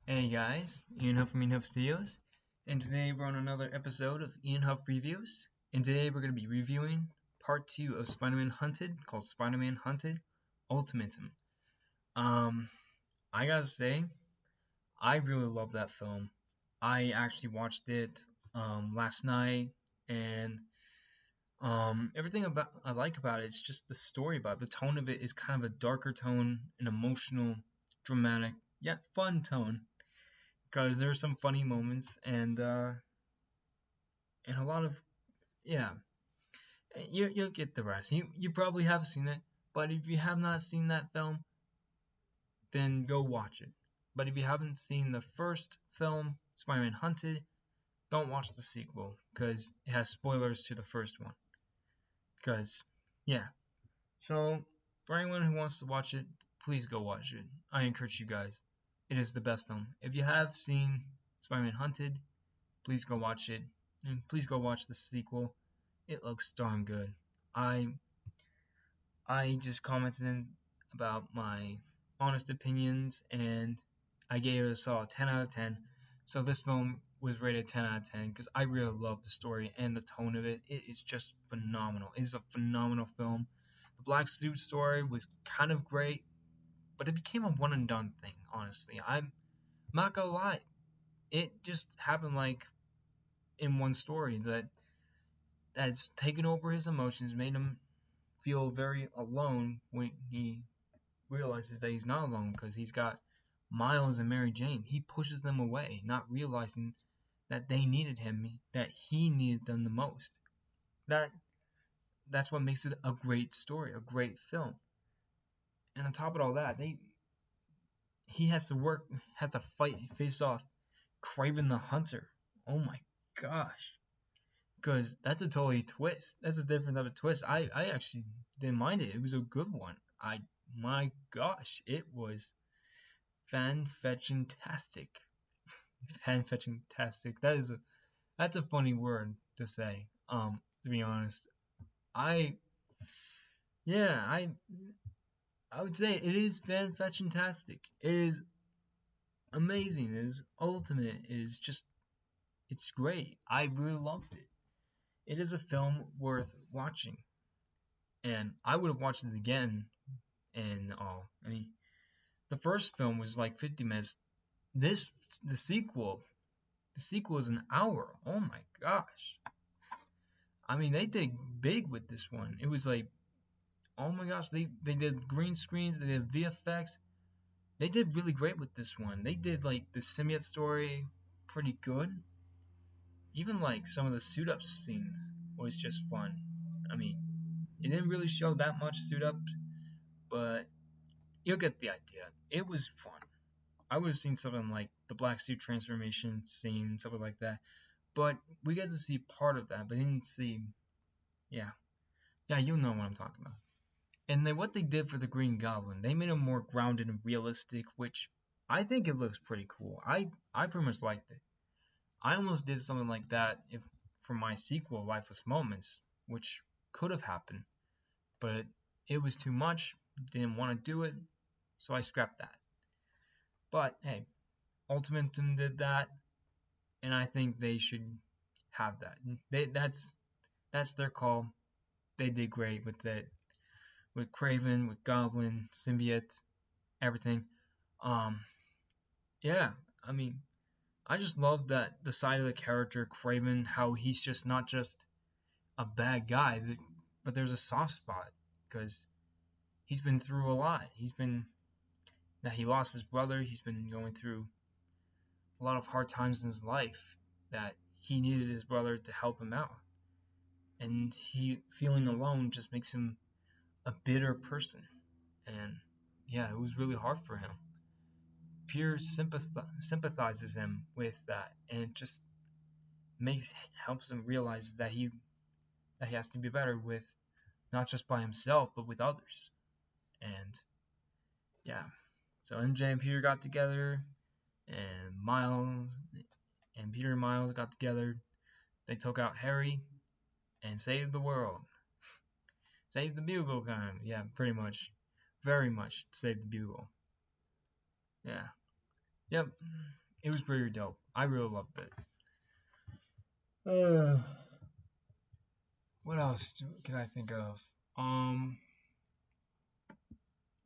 Hey guys, Ian Huff from Ian Huff Studios, and today we're on another episode of Ian Huff Reviews, and today we're going to be reviewing part 2 of Spider-Man Hunted, called Spider-Man Hunted Ultimatum. Um, I gotta say, I really love that film. I actually watched it last night, and everything about I like about it is just the story about it. The tone of it is kind of a darker tone, an emotional, dramatic, yet fun tone because there are some funny moments and a lot of yeah. You'll get the rest. You probably have seen it, but if you have not seen that film, then go watch it. But if you haven't seen the first film, Spider-Man Hunted, don't watch the sequel because it has spoilers to the first one. Because yeah. So for anyone who wants to watch it, please go watch it. I encourage you guys. It is the best film. If you have seen Spider-Man Hunted, please go watch it. And please go watch the sequel. It looks darn good. I I just commented about my honest opinions and I gave it a solid 10 out of 10. So this film was rated 10 out of 10 because I really love the story and the tone of it. It is just phenomenal. It is a phenomenal film. The Black Suit story was kind of great, but it became a one and done thing, honestly. I'm not gonna lie. It just happened like in one story that's taken over his emotions, made him feel very alone when he realizes that he's not alone because he's got Miles and Mary Jane. He pushes them away, not realizing that they needed him, that he needed them the most. That that's what makes it a great story, a great film. And on top of all that, he has to fight, face off Kraven the Hunter. Oh my gosh. Because that's a totally twist. That's a different type of twist. I actually didn't mind it. It was a good one. My gosh, it was fan-fetching-tastic. Fan-fetching-tastic. That's a funny word to say. To be honest, I yeah, I would say it is fan-fetching-tastic. It is amazing. It is ultimate. It is just it's great. I really loved it. It is a film worth watching, and I would have watched it again. And all. I mean, the first film was like 50 minutes. This the sequel. The sequel is an hour. Oh my gosh. I mean, they did big with this one. It was like, oh my gosh, they did green screens, they did VFX. They did really great with this one. They did like the symbiote story pretty good. Even like some of the suit up scenes was just fun. I mean, it didn't really show that much suit up, but you'll get the idea. It was fun. I would have seen something like the black suit transformation scene, something like that. But we get to see part of that, but didn't see. Yeah, yeah, you know what I'm talking about. And then what they did for the Green Goblin, they made him more grounded and realistic, which I think it looks pretty cool. I pretty much liked it. I almost did something like that if for my sequel, Lifeless Moments, which could have happened, but it was too much. Didn't want to do it, so I scrapped that. But hey, Ultimatum did that, and I think they should have that. That's their call. They did great with it, with Craven, with Goblin, Symbiote, everything. Um, yeah, I mean, I just love that the side of the character Craven, how he's just not just a bad guy, but there's a soft spot because he's been through a lot. He lost his brother. He's been going through a lot of hard times in his life that he needed his brother to help him out, and he feeling alone just makes him a bitter person. And yeah, it was really hard for him. Peter sympathizes him with that, and it just makes helps him realize that he has to be better with not just by himself but with others. And yeah, so MJ and Peter got together, and Peter and Miles got together. They took out Harry and saved the world, saved the Bugle kind of. Yeah, pretty much, very much saved the Bugle. Yeah. Yep, it was pretty dope. I really loved it. Uh, what else can I think of? Um,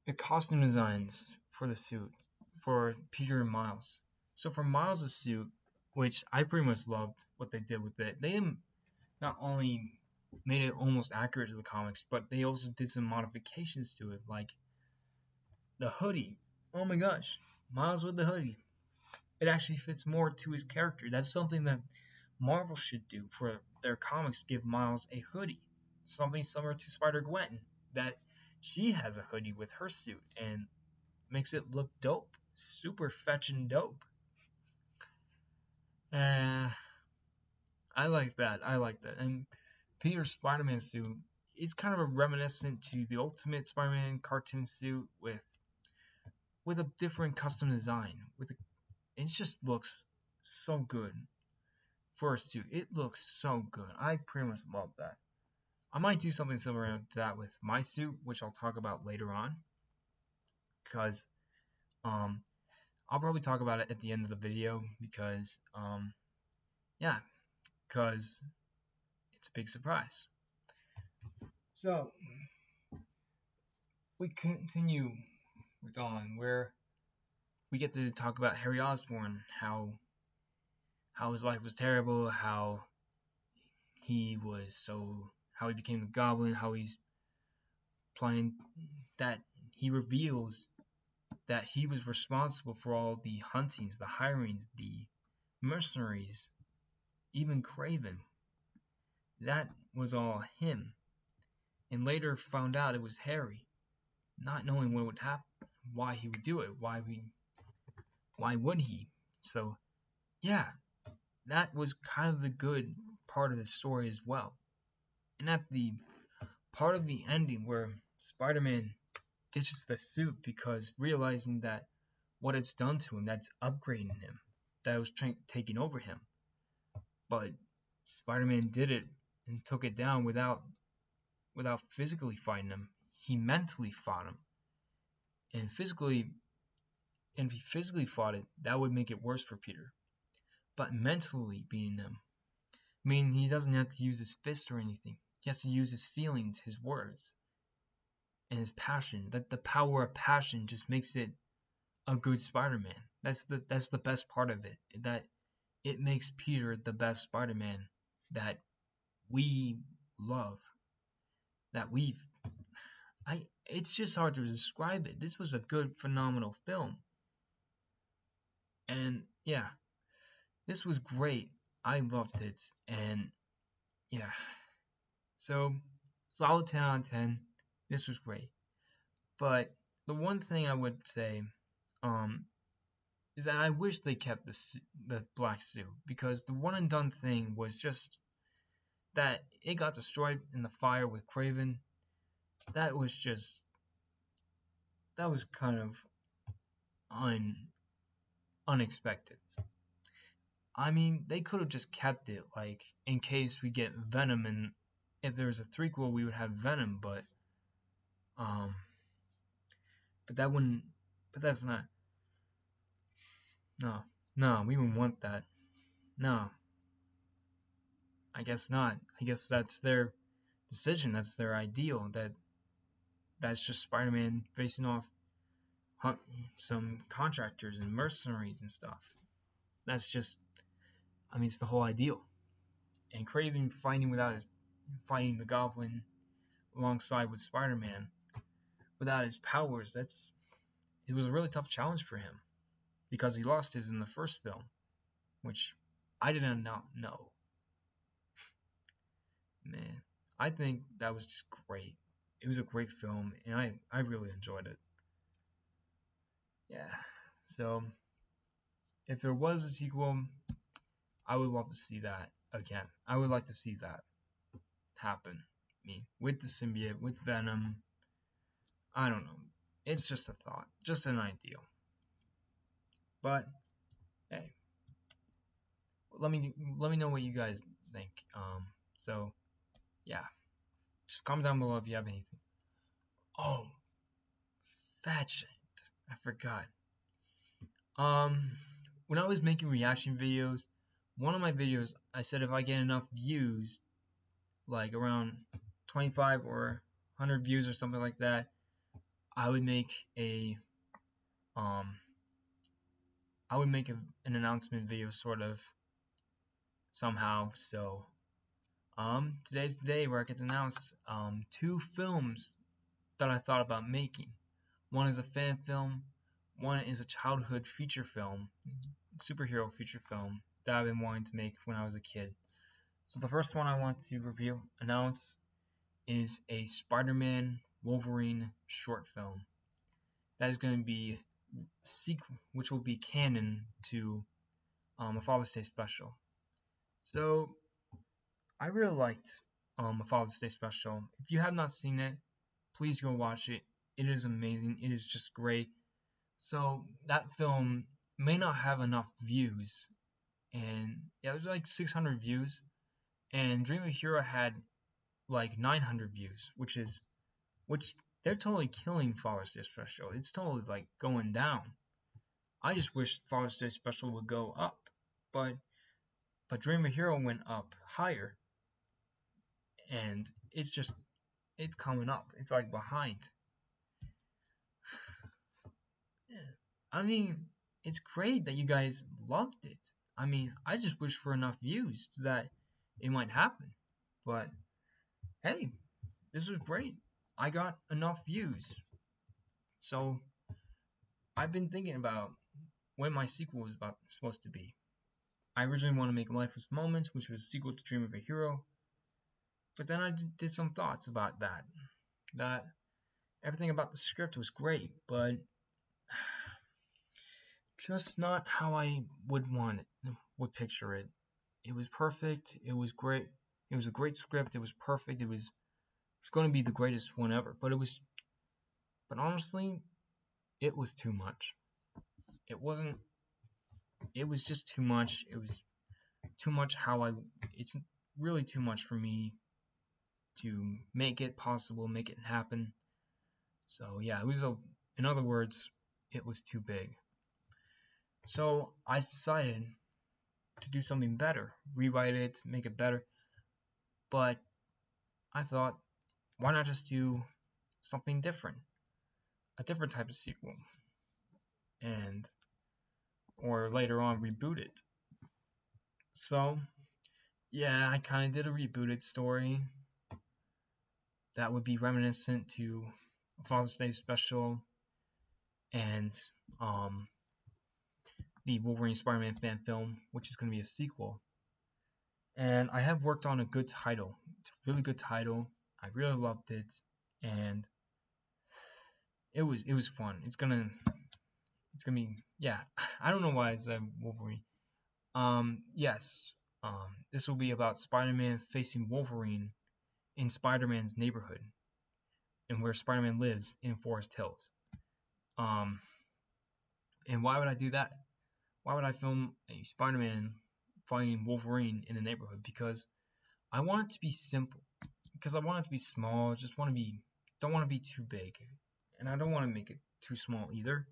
the costume designs for the suit for Peter and Miles. So for Miles' suit, which I pretty much loved what they did with it. They not only made it almost accurate to the comics, but they also did some modifications to it, like the hoodie. Oh my gosh, Miles with the hoodie. It actually fits more to his character. That's something that Marvel should do for their comics. Give Miles a hoodie, something similar to Spider-Gwen. That she has a hoodie with her suit and makes it look dope, super fetching dope. Uh, I like that. I like that. And Peter's Spider-Man suit is kind of a reminiscent to the Ultimate Spider-Man cartoon suit with a different custom design. It just looks so good for a suit. It looks so good. I pretty much love that. I might do something similar to that with my suit, which I'll talk about later on, because um I'll probably talk about it at the end of the video because yeah, because it's a big surprise. So we continue with on where we get to talk about Harry Osborn, how his life was terrible, how he became the Goblin, how he's playing that he reveals that he was responsible for all the huntings, the hirings, the mercenaries, even Craven. That was all him. And later found out it was Harry, not knowing what would happen, why he would do it, why would he? So yeah, that was kind of the good part of the story as well. And at the part of the ending where Spider-Man ditches the suit because realizing that what it's done to him, that's upgrading him, that it was taking over him. But Spider-Man did it and took it down without physically fighting him. He mentally fought him, and if he physically fought it, that would make it worse for Peter. But mentally beating him, meaning he doesn't have to use his fist or anything. He has to use his feelings, his words, and his passion. That the power of passion just makes it a good Spider-Man. That's the best part of it. That it makes Peter the best Spider-Man that we love. That we've I it's just hard to describe it. This was a good, phenomenal film. And yeah, this was great. I loved it. And yeah. So solid 10 out of 10. This was great. But the one thing I would say um is that I wish they kept the black suit because the one and done thing was just that it got destroyed in the fire with Craven. That was just that was kind of un unexpected. I mean, they could have just kept it like in case we get Venom, and if there was a threequel, we would have Venom, um, but that wouldn't. But that's not. No, no, we wouldn't want that. No, I guess not. I guess that's their decision. That's their ideal. That's just Spider-Man facing off hunt, some contractors and mercenaries and stuff. That's just. I mean, it's the whole ideal. And Craven fighting the Goblin alongside with Spider-Man without his powers. It was a really tough challenge for him because he lost his in the first film, which I did not know. Man, I think that was just great. It was a great film, and I really enjoyed it. Yeah. So if there was a sequel, I would love to see that again. I would like to see that happen. I mean, with the symbiote, with Venom. I don't know. It's just a thought, just an ideal. But hey, let me know what you guys think. So yeah, just comment down below if you have anything. Oh, fetch it. I forgot. Um, when I was making reaction videos, one of my videos, I said if I get enough views, like around 25 or 100 views or something like that, I would make a um I would make an announcement video sort of somehow. So today's the day where I get to announce two films that I thought about making. One is a fan film, one is a childhood feature film, superhero feature film that I've been wanting to make when I was a kid. So the first one I want to announce is a Spider-Man Wolverine short film that is going to be sequel, which will be canon to a Father's Day special. So I really liked a Father's Day special. If you have not seen it, please go watch it. It is amazing. It is just great. So that film may not have enough views, and yeah, there's like 600 views, and Dream of a Hero had like 900 views, which they're totally killing Father's Day special. It's totally like going down. I just wish Father's Day special would go up, but Dream of a Hero went up higher, and it's coming up. It's like behind. Yeah. I mean, it's great that you guys loved it. I mean, I just wish for enough views so that it might happen. But hey, this was great. I got enough views. So I've been thinking about when my sequel was supposed to be. I originally wanted to make Lifeless Moments, which was a sequel to Dream of a Hero. But then I did some thoughts about that. That everything about the script was great, but just not how I would picture it. It was perfect. It was great. It was a great script. It was perfect. It was going to be the greatest one ever. But honestly, it was too much. It wasn't. It was just too much. It was too much it's really too much for me to make it possible, make it happen. So yeah, in other words, it was too big. So I decided to do something better, rewrite it, make it better. But I thought, why not just do something different, a different type of sequel, and or later on reboot it. So yeah, I kind of did a rebooted story that would be reminiscent to Father's Day special and the Wolverine Spider-Man fan film, which is going to be a sequel. And I have worked on a good title. It's a really good title. I really loved it, and it was fun. It's gonna be yeah. I don't know why I said Wolverine. Yes. This will be about Spider-Man facing Wolverine in Spider-Man's neighborhood, and where Spider-Man lives in Forest Hills. Um, and why would I do that? Why would I film a Spider-Man fighting Wolverine in a neighborhood? Because I want it to be simple. Because I want it to be small. Don't want to be too big, and I don't want to make it too small either.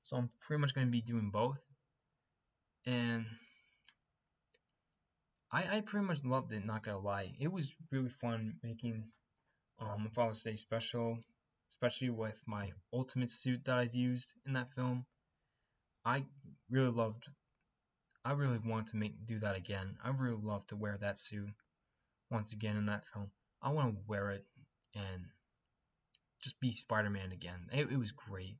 So I'm pretty much going to be doing both, and I pretty much loved it. Not gonna lie, it was really fun making a Father's Day special, especially with my ultimate suit that I've used in that film. I really loved. I really want to do that again. I really love to wear that suit once again in that film. I want to wear it and just be Spider-Man again. It was great.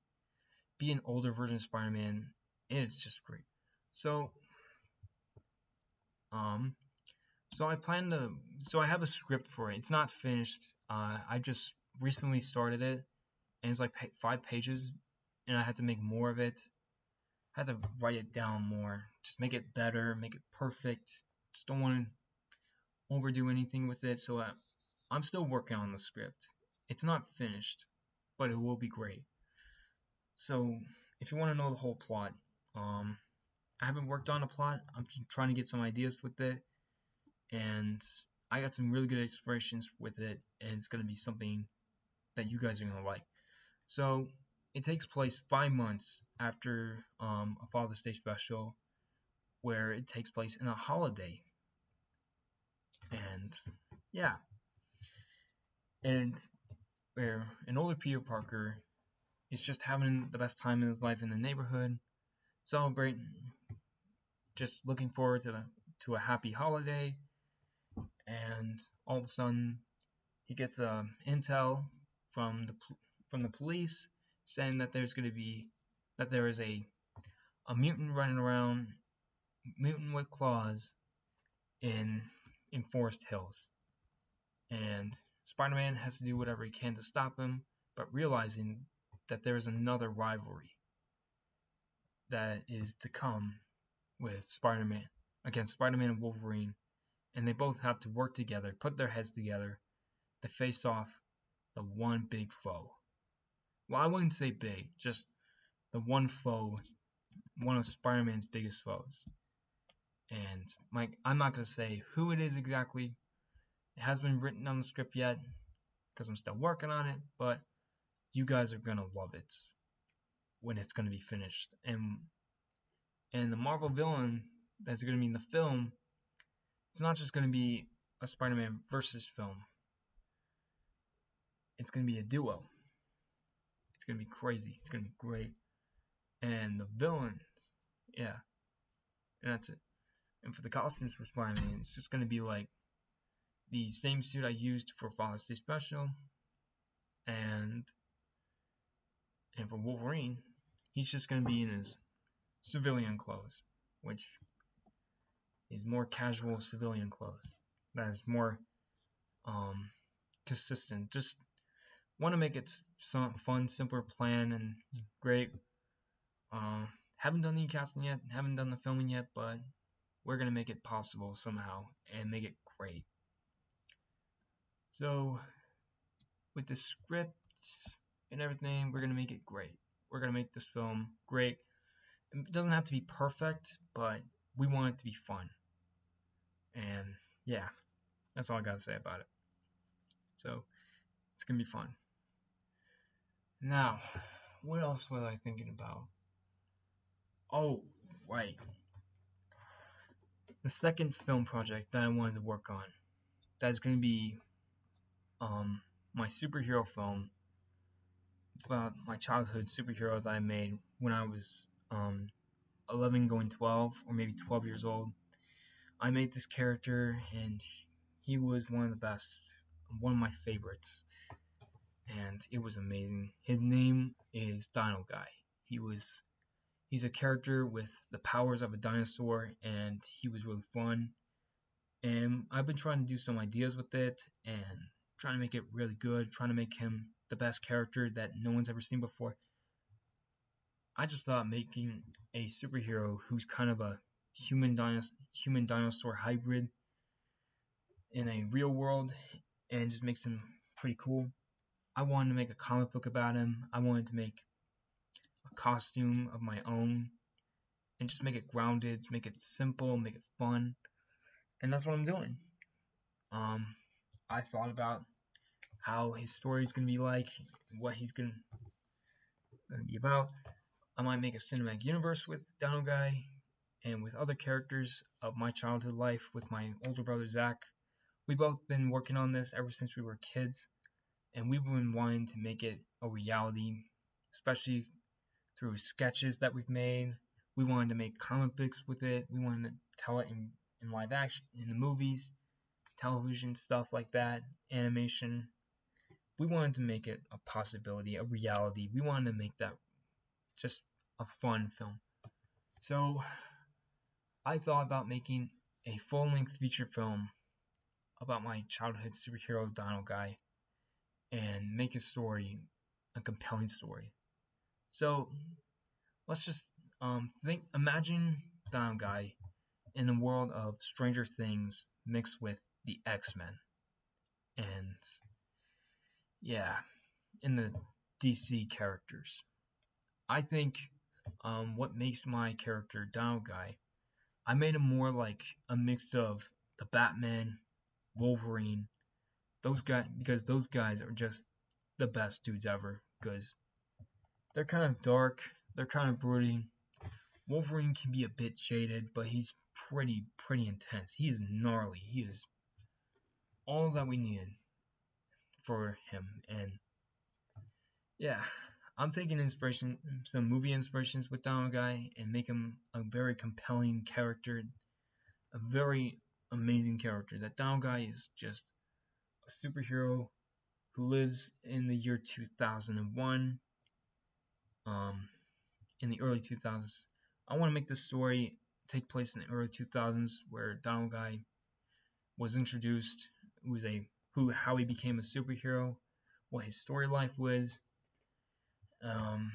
Be an older version of Spider-Man. It's just great. So, um, so I plan to. So I have a script for it. It's not finished. I just recently started it, and it's like 5 pages, and I had to make more of it. I had to write it down more, just make it better, make it perfect. Just don't want to overdo anything with it. So I'm still working on the script. It's not finished, but it will be great. So if you want to know the whole plot, I haven't worked on a plot. I'm just trying to get some ideas with it, and I got some really good inspirations with it, and it's gonna be something that you guys are gonna like. So it takes place 5 months after a Father's Day special, where it takes place in a holiday, and yeah, and where an older Peter Parker is just having the best time in his life in the neighborhood, celebrating, just looking forward to a happy holiday, and all of a sudden he gets intel from the police saying that there is a mutant running around, mutant with claws in Forest Hills, and Spider-Man has to do whatever he can to stop him, but realizing that there is another rivalry that is to come with Spider-Man against Spider-Man and Wolverine, and they both have to work together, put their heads together to face off the one big foe. Well, I wouldn't say big, just the one foe, one of Spider-Man's biggest foes. And I'm not going to say who it is exactly. It hasn't been written on the script yet because I'm still working on it, but you guys are going to love it when it's going to be finished. And the Marvel villain that's going to be in the film, it's not just going to be a Spider-Man versus film. It's going to be a duo. It's going to be crazy. It's going to be great. And the villains, yeah, and that's it. And for the costumes for Spider-Man, it's just going to be like the same suit I used for Father's Day Special. And for Wolverine, he's just going to be in his civilian clothes, which is more casual civilian clothes. That is more consistent. Just want to make it some fun, simpler plan and great. Haven't done the casting yet, haven't done the filming yet, but we're gonna make it possible somehow and make it great. So with the script and everything, we're gonna make it great. We're gonna make this film great. It doesn't have to be perfect, but we want it to be fun. And yeah, that's all I gotta say about it. So it's gonna be fun. Now, what else was I thinking about? Oh, right. The second film project that I wanted to work on. That's gonna be my superhero film about my childhood superhero that I made when I was 11 going 12 or maybe 12 years old. I made this character and he was one of the best, one of my favorites, and it was amazing. His name is Dino Guy. He's a character with the powers of a dinosaur, and he was really fun. And I've been trying to do some ideas with it and trying to make it really good, trying to make him the best character that no one's ever seen before. I just thought making a superhero who's kind of a human dinosaur hybrid in a real world and just makes him pretty cool. I wanted to make a comic book about him. I wanted to make a costume of my own and just make it grounded, make it simple, make it fun. And that's what I'm doing. I thought about how his story is going to be like, what he's going to be about. I might make a cinematic universe with Dino Guy and with other characters of my childhood life with my older brother Zach. We've both been working on this ever since we were kids, and we've been wanting to make it a reality, especially through sketches that we've made. We wanted to make comic books with it. We wanted to tell it in live action, in the movies, television, stuff like that, animation. We wanted to make it a possibility, a reality. We wanted to make that just a fun film. So I thought about making a full-length feature film about my childhood superhero Dino Guy and make his story a compelling story. So let's just imagine Dino Guy in a world of Stranger Things mixed with the X-Men, and yeah, in the DC characters. I think what makes my character Dino Guy, I made him more like a mix of the Batman, Wolverine, those guys, because those guys are just the best dudes ever. Because they're kind of dark, they're kind of brooding. Wolverine can be a bit jaded, but he's pretty intense. He's gnarly. He is all that we needed for him. And yeah, I'm taking inspiration, some movie inspirations with Donald Guy, and make him a very compelling character, a very amazing character. That Donald Guy is just a superhero who lives in the year 2001, um, in the early 2000s. I want to make this story take place in the early 2000s, where Donald Guy was introduced, how he became a superhero, what his story life was, um,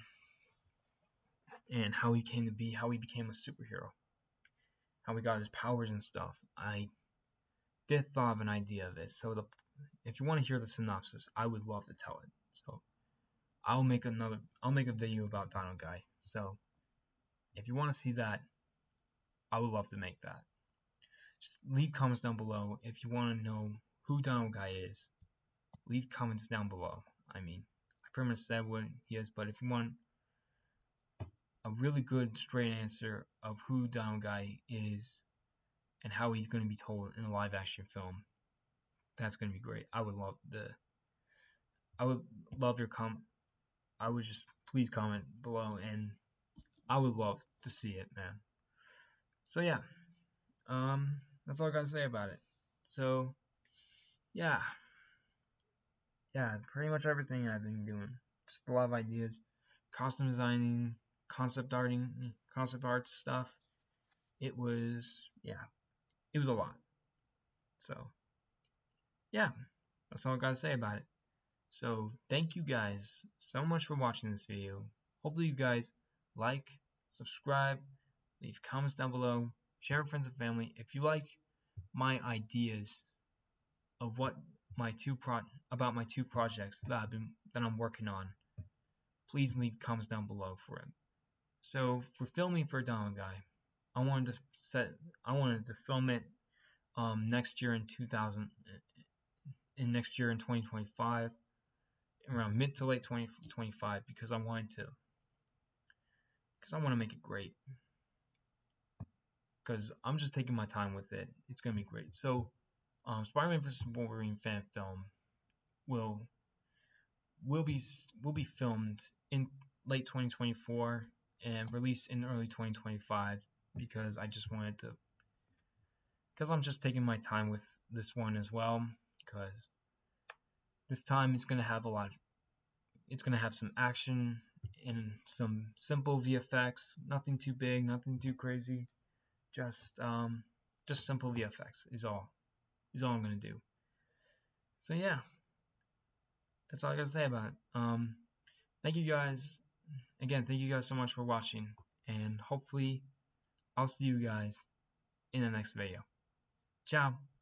and how he came to be, how he became a superhero, how he got his powers and stuff. I did thought of an idea of it, so if you want to hear the synopsis, I would love to tell it. So I'll make a video about Donald Guy. So if you want to see that, I would love to make that. Just leave comments down below if you want to know who Donald Guy is. Leave comments down below. I mean, I pretty much said what he is, but if you want a really good straight answer of who Donald Guy is and how he's going to be told in a live action film, that's going to be great. I would love your comment. I would just please comment below, and I would love to see it, man. So yeah, that's all I gotta say about it. So yeah, pretty much everything I've been doing. Just a lot of ideas, costume designing, concept art stuff. It was it was a lot. So yeah, that's all I gotta say about it. So thank you guys so much for watching this video. Hopefully you guys like, subscribe, leave comments down below, share with friends and family. If you like my ideas of what my about my two projects that I'm working on, please leave comments down below for it. So for filming for Donald Guy, I wanted to film it next year in 2025, around mid to late 2025, because I want to make it great. Because I'm just taking my time with it. It's gonna be great. So, Spider-Man vs. Wolverine fan film will be filmed in late 2024 and released in early 2025, because I'm just taking my time with this one as well, because this time it's gonna have some action and some simple VFX, nothing too big, nothing too crazy, just simple VFX is all I'm gonna do. So yeah, that's all I gotta say about it. Thank you guys again. Thank you guys so much for watching, and hopefully I'll see you guys in the next video. Ciao.